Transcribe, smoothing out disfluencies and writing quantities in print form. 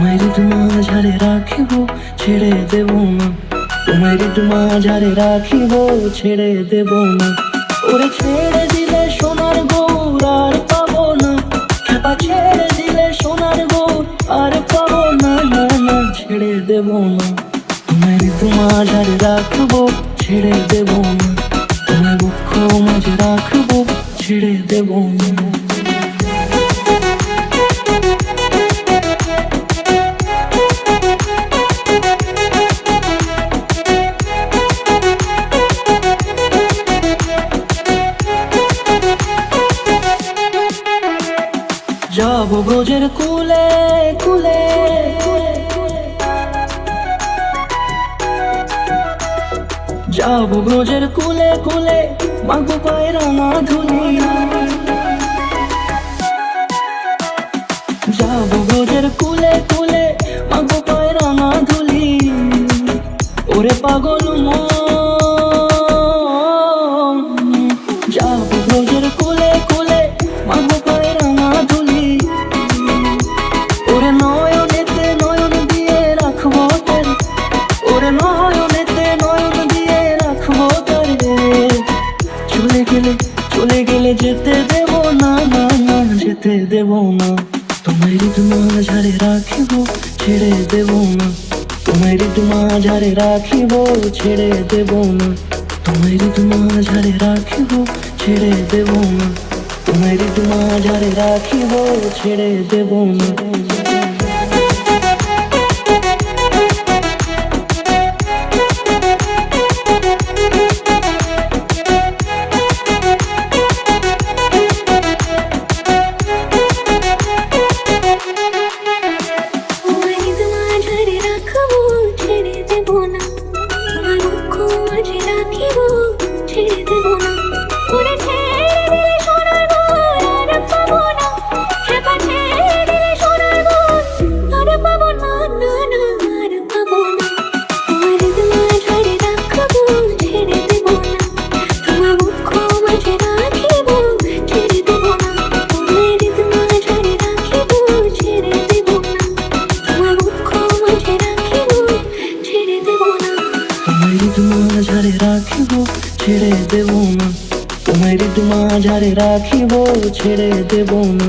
তোমায় মাঝারে রাখিব, ছেড়ে দেব না। তোমায় মাঝারে রাখিব, ছেড়ে দেব না। ওরে ছেড়ে দিলে সোনার গৌর আর পাবো না, খেপা ছেড়ে দিলে সোনার গৌর আর পাবো না, না না ছেড়ে দেব না। তোমায় মাঝারে রাখবো, ছেড়ে দেব না। তোমায় বক্ষ মাঝে রাখবো, ছেড়ে দেব না। যাবো ব্রজের কুলে কুলে, যাবো ব্রজের কুলে কুলে, মাগো পায়ে রাঙা ধুলি। যাবো ব্রজের কুলে কুলে, মাগো পায়ে রাঙা ধুলি। ওরে পাগল মন, যাবো ব্রজের কুলে কুলে, মাগো পায়ে রাঙা ধুলি। ওরে নয়নেতে নয়ন দিয়ে রাখবো তোরে, ওরে নয়নেতে নয়ন দিয়ে রাখবো তোরে। চলে গেলে চলে গেলে যেতে দেব না, না না যেতে দেব না। তোমায় মাঝারে রাখিব, ছেড়ে দেব না। তোমায় মাঝারে রাখিব, ছেড়ে দেব না। তোমায় মাঝারে রাখিব, ছেড়ে দেব না। তোমায় মাঝারে রাখিব, ছেড়ে দেব না। মাঝারে রাখিব, ছেড়ে দেব না। তোমায় মাঝারে রাখিব, ছেড়ে দেব না।